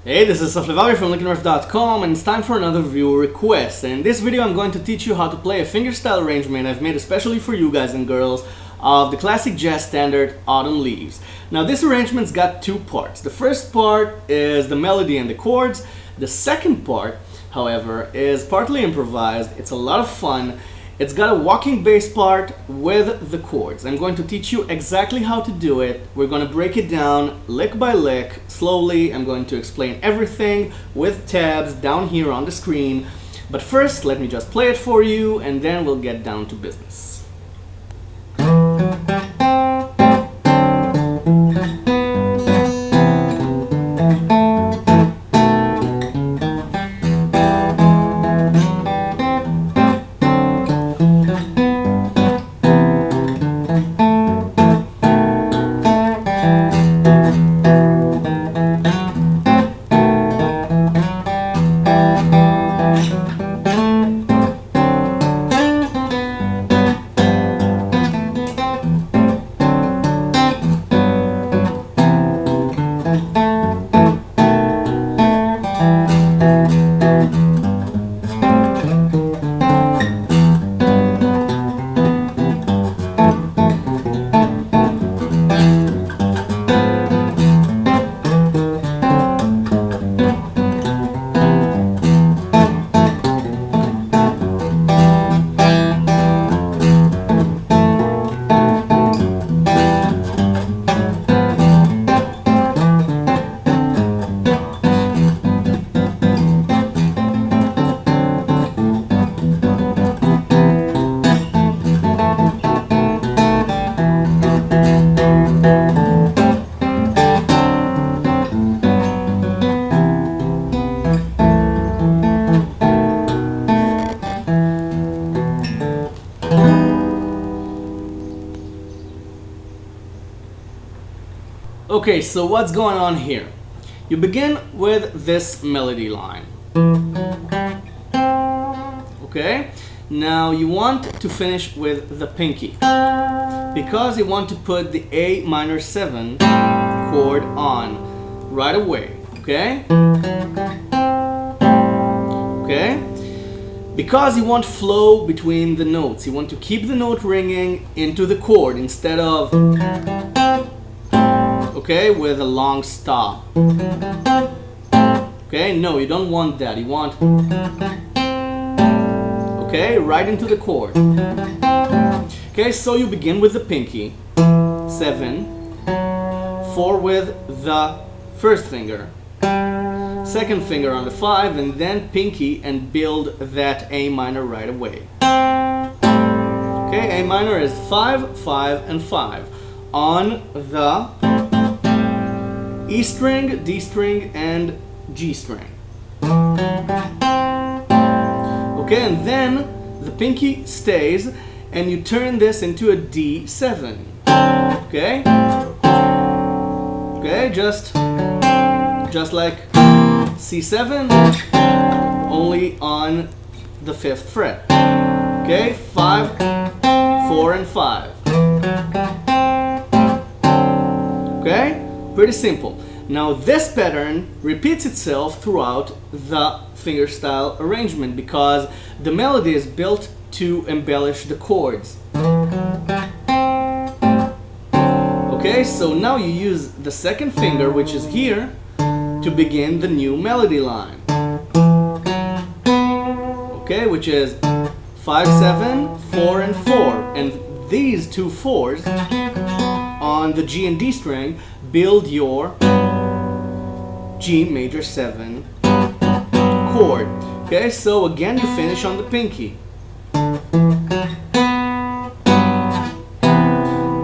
Hey, this is Saflevari from LickNRiff.com, and it's time for another viewer request. And in this video I'm going to teach you how to play a fingerstyle arrangement I've made especially for you guys and girls of the classic jazz standard Autumn Leaves. Now this arrangement's got two parts. The first part is the melody and the chords. The second part, however, is partly improvised. It's a lot of fun. It's got a walking bass part with the chords. I'm going to teach you exactly how to do it. We're going to break it down lick by lick, slowly. I'm going to explain everything with tabs down here on the screen. But first, let me just play it for you, and then we'll get down to business. Okay, so what's going on here? You begin with this melody line. Okay? Now you want to finish with the pinky because you want to put the A minor 7 chord on right away. Okay? Okay? Because you want flow between the notes. You want to keep the note ringing into the chord instead of okay, with a long stop. Okay, no, you don't want that. You want, okay, right into the chord. Okay, so you begin with the pinky, 7, 4 with the first finger, second finger on the 5, and then pinky, and build that A minor right away. Okay, A minor is 5, 5, and 5 on the E string, D string, and G string. Okay, and then the pinky stays, and you turn this into a D7. Okay? Okay, just like C7, only on the 5th fret. Okay, 5, 4, and 5. Okay? Pretty simple. Now this pattern repeats itself throughout the fingerstyle arrangement because the melody is built to embellish the chords. Okay, so now you use the second finger, which is here, to begin the new melody line. Okay, which is 5, 7, 4, and 4. And these two 4s on the G and D string build your G major 7 chord. Okay, so again you finish on the pinky.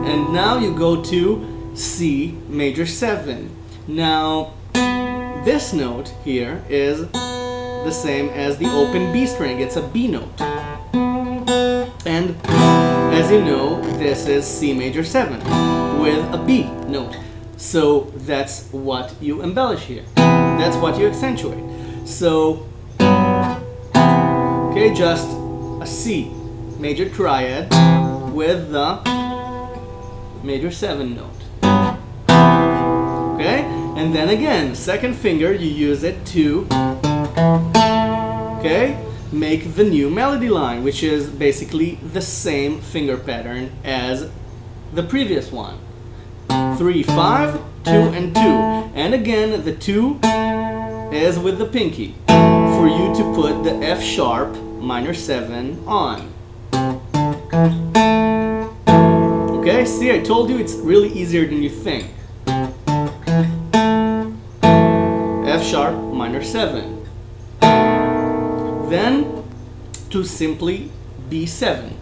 And now you go to C major 7. Now this note here is the same as the open B string. It's a B note. And as you know, this is C major 7 with a B note. So that's what you embellish here. That's what you accentuate. So, okay, just a C major triad with the major 7 note. Okay? And then again, second finger, you use it to, okay, make the new melody line, which is basically the same finger pattern as the previous one. 3, 5, 2, and 2. And again, the 2 is with the pinky for you to put the F sharp minor 7 on. Okay, see, I told you it's really easier than you think. F sharp minor 7. Then to simply B7.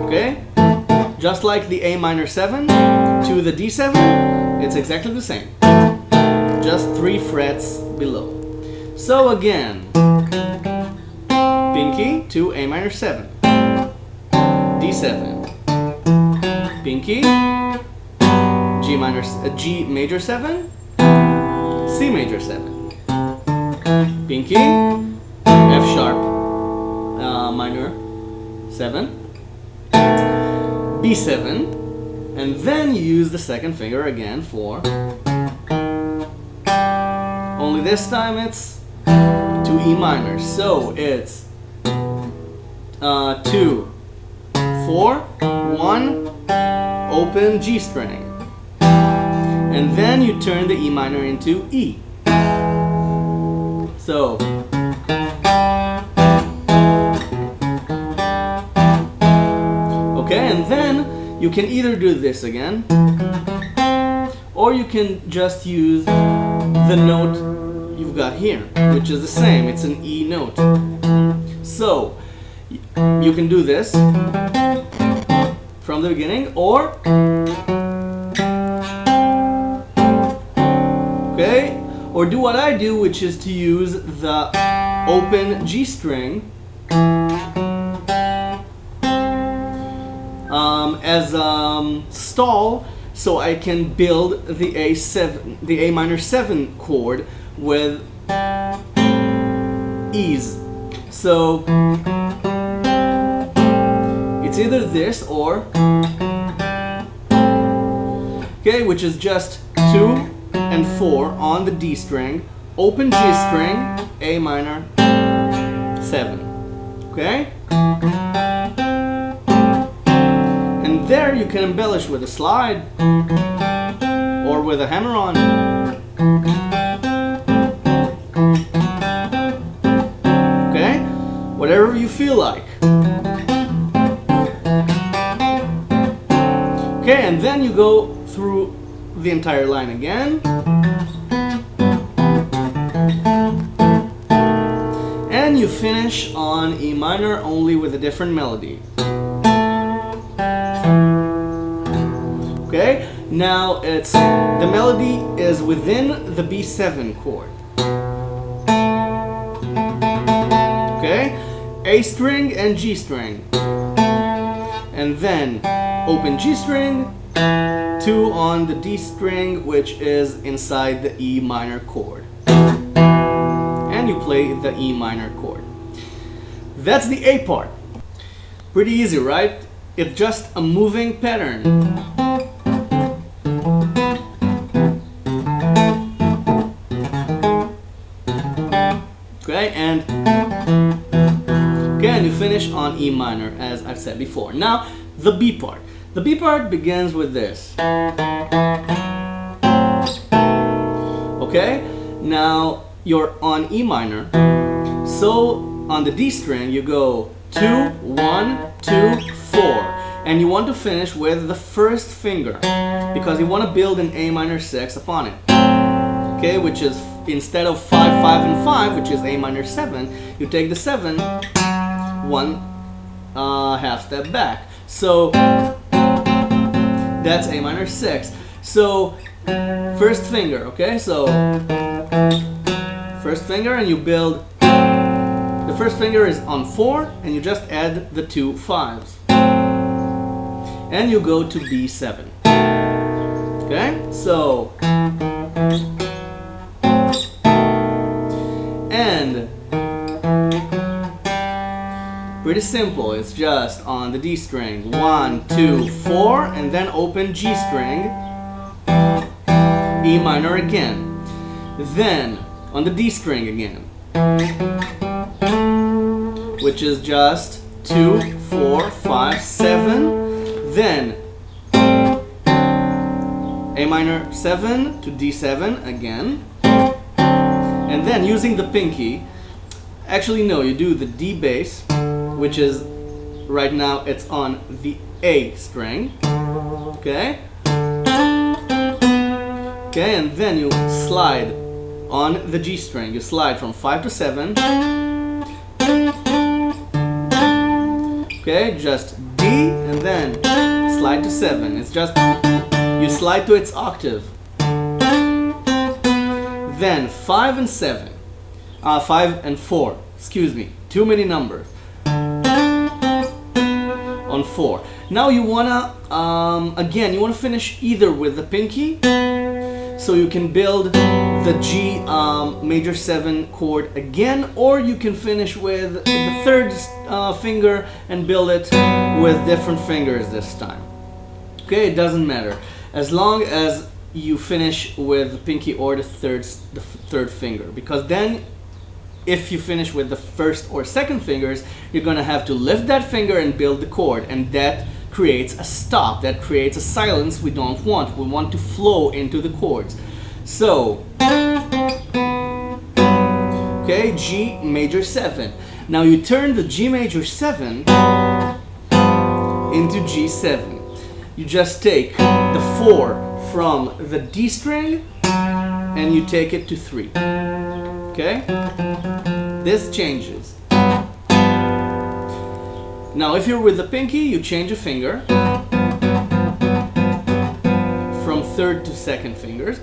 Okay? Just like the A minor 7 to the D7, it's exactly the same. Just 3 frets below. So again, pinky to A minor 7, D7, pinky, G major 7, C major 7, pinky, F sharp minor 7, B7, and then you use the second finger again for, only this time it's to E minor, so it's 2, 4, 1, open G string, and then you turn the E minor into E. So okay, and then you can either do this again, or you can just use the note you've got here, which is the same, it's an E note. So you can do this from the beginning, or okay, or do what I do, which is to use the open G string as stall, so I can build the A minor 7 chord with ease. So it's either this or, okay, which is just 2 and 4 on the D string, open G string, A minor 7. Okay? And there you can embellish with a slide or with a hammer-on. Okay? Whatever you feel like. Okay, and then you go through the entire line again. And you finish on E minor, only with a different melody. Okay, now it's the melody is within the B7 chord. Okay, A string and G string, and then open G string, 2 on the D string, which is inside the E minor chord, and you play the E minor chord. That's the A part. Pretty easy, right? It's just a moving pattern. Okay, and again you finish on E minor, as I've said before. Now the B part. The B part begins with this. Okay, now you're on E minor, so on the D string you go 2, 1, 2, 4, and you want to finish with the first finger because you want to build an A minor 6 upon it. Okay, which is instead of 5, 5, and 5, which is A minor 7, you take the 7 1 half step back. So that's A minor 6. So first finger, okay? So first finger, and you build, the first finger is on 4, and you just add the 2 5s. And you go to B7. Okay? So and Pretty simple. It's just on the D string, 1, 2, 4, and then open G string, E minor again. Then on the D string again, which is just 2, 4, 5, 7. Then A minor 7 to D7 again. And then using the pinky, actually no, you do the D bass, which is right now it's on the A string. Okay? Okay, and then you slide on the G string. You slide from 5 to 7. Okay, just D and then slide to 7. It's just you slide to its octave. Then 5 and 7. 5 and 4. Excuse me. Too many numbers. On 4. Now you wanna again you wanna finish either with the pinky, so you can build the G major 7 chord again, or you can finish with the third finger and build it with different fingers this time. Okay, it doesn't matter as long as you finish with the pinky or the third finger, because then if you finish with the first or second fingers, you're gonna have to lift that finger and build the chord, and that creates a stop, that creates a silence we don't want. We want to flow into the chords. So, okay, G major 7. Now you turn the G major 7 into G7. You just take the 4 from the D string and you take it to 3. Okay? This changes. Now if you're with the pinky, you change a finger from third to second fingers.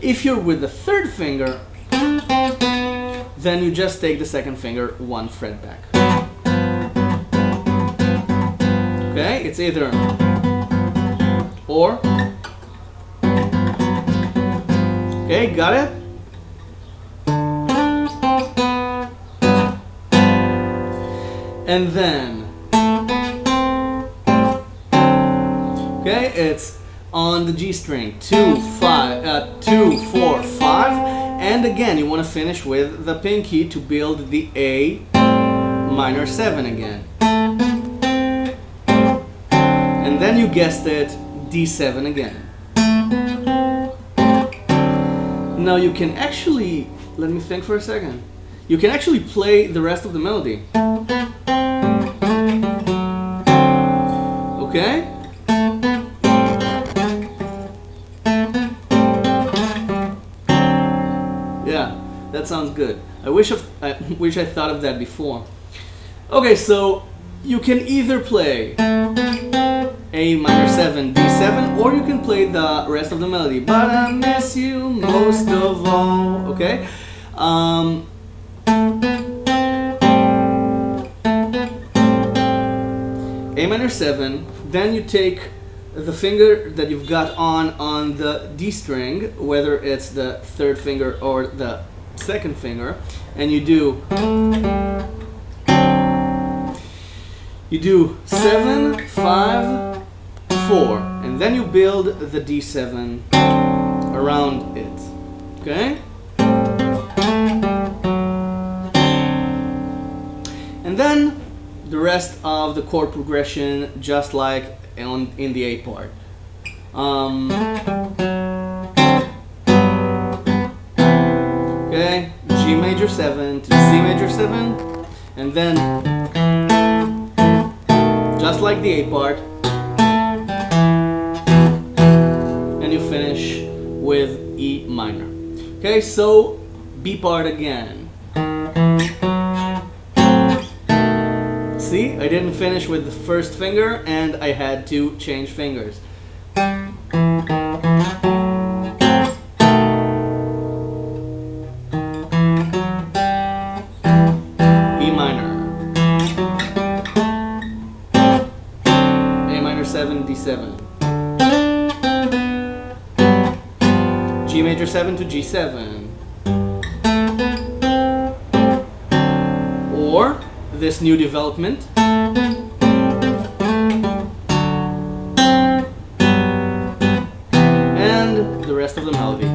If you're with the third finger, then you just take the second finger 1 fret back. Okay? It's either or. Okay, got it? And then, okay, it's on the G string, 2, 4, 5, and again you want to finish with the pinky to build the A minor 7 again. And then you guessed it, D7 again. Now you can actually, let me think for a second. You can actually play the rest of the melody. Okay? Yeah, that sounds good. I wish I thought of that before. Okay, so you can either play A minor 7, D7, or you can play the rest of the melody. But I miss you most of all. Okay? A minor 7, then you take the finger that you've got on the D string, whether it's the third finger or the second finger, and you do 7, 5, 4, and then you build the D7 around it. Okay? And then the rest of the chord progression, just like in the A part. Okay, G major 7 to C major 7, and then just like the A part, and you finish with E minor. Okay, so B part again. See, I didn't finish with the first finger and I had to change fingers. E minor. A minor 7, D7. G major 7 to G7. Or this new development. And the rest of the melody.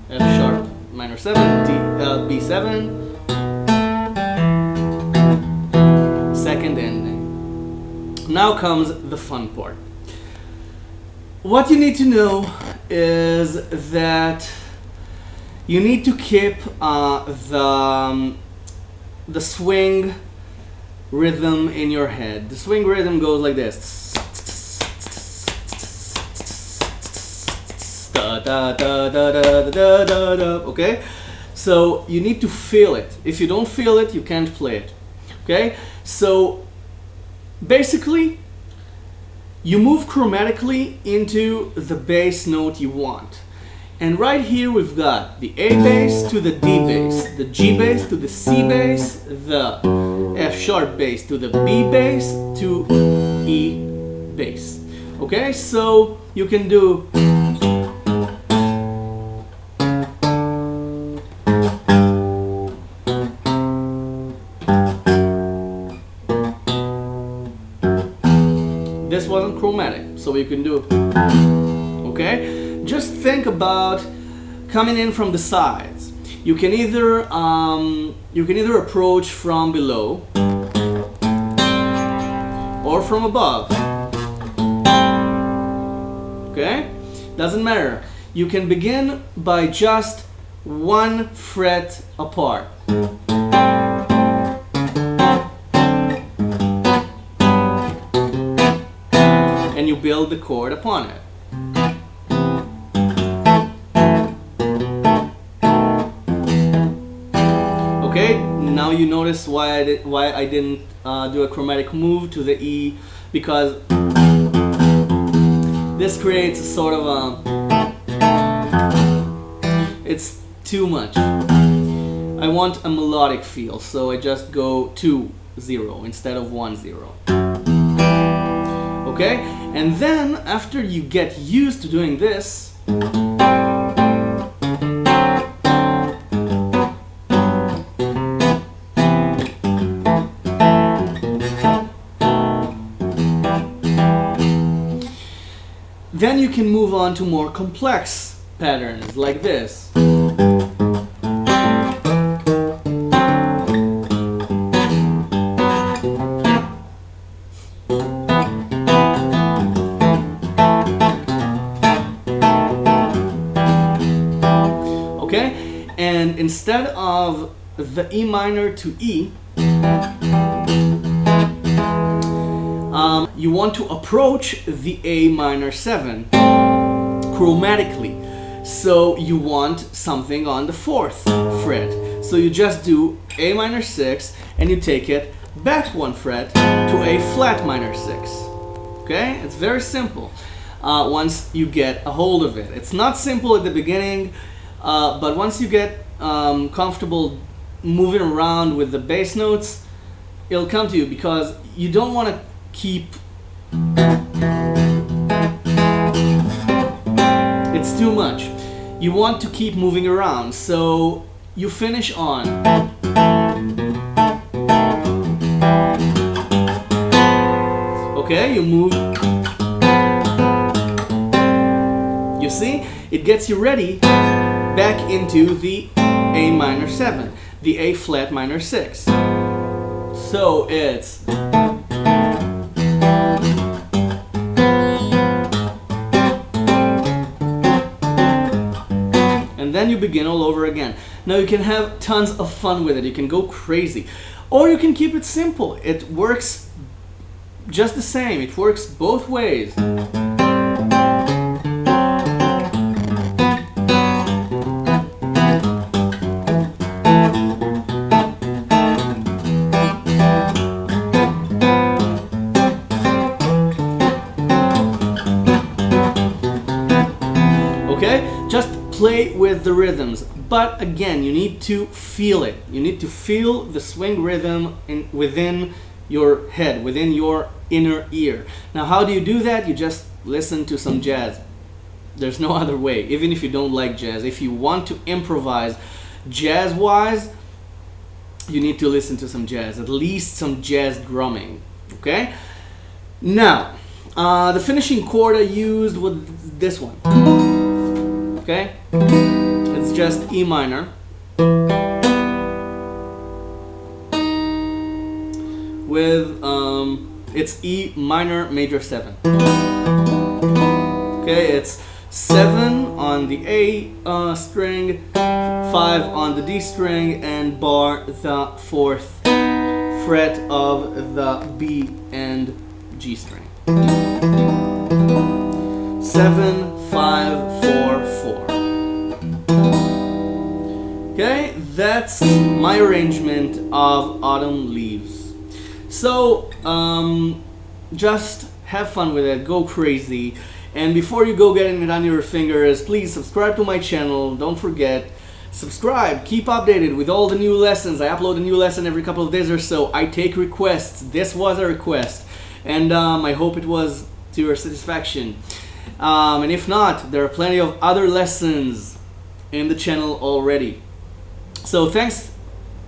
F sharp minor 7, B7, second ending. Now comes the fun part. What you need to know is that you need to keep the swing rhythm in your head. The swing rhythm goes like this. Okay? So you need to feel it. If you don't feel it, you can't play it. Okay? So basically, you move chromatically into the bass note you want. And right here we've got the A bass to the D bass, the G bass to the C bass, the F sharp bass to the B bass to E bass. Okay, so you can do this wasn't chromatic, so you can do, okay? Just think about coming in from the sides. You can either approach from below or from above. Okay? Doesn't matter. You can begin by just one fret apart. And you build the chord upon it. Okay, now you notice why I didn't do a chromatic move to the E, because this creates a sort of a, it's too much. I want a melodic feel, so I just go 2-0 instead of 1-0. Okay, and then after you get used to doing this, then you can move on to more complex patterns like this. Okay? And instead of the E minor to E, you want to approach the A minor 7 chromatically. So you want something on the 4th fret. So you just do A minor 6 and you take it back 1 fret to A flat minor 6. Okay? It's very simple once you get a hold of it. It's not simple at the beginning, but once you get comfortable moving around with the bass notes, it'll come to you, because you don't want to keep, it's too much. You want to keep moving around, so you finish on. Okay, you move. You see, it gets you ready back into the A minor 7, the A flat minor 6. So it's, and then you begin all over again. Now you can have tons of fun with it. You can go crazy, or you can keep it simple. It works just the same. It works both ways. Okay? Just play with the rhythms, but again, you need to feel it. You need to feel the swing rhythm within your head, within your inner ear. Now, how do you do that? You just listen to some jazz. There's no other way. Even if you don't like jazz, if you want to improvise jazz-wise, you need to listen to some jazz, at least some jazz drumming. Okay? Now, the finishing chord I used was this one. Okay? It's just E minor. With, it's E minor major 7. Okay, it's 7 on the A string, 5 on the D string, and bar the 4th fret of the B and G string. 7, 5, 4, 4. Okay, that's my arrangement of Autumn Leaves. So, just have fun with it, go crazy. And before you go getting it on your fingers, please subscribe to my channel. Don't forget, subscribe, keep updated with all the new lessons. I upload a new lesson every couple of days or so. I take requests. This was a request, and I hope it was to your satisfaction. And if not, there are plenty of other lessons in the channel already. So thanks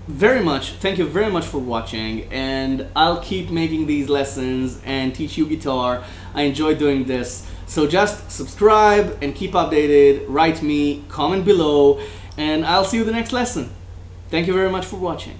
very much. Thank you very much for watching, and I'll keep making these lessons and teach you guitar. I enjoy doing this. So just subscribe and keep updated, write me, comment below, and I'll see you the next lesson. Thank you very much for watching.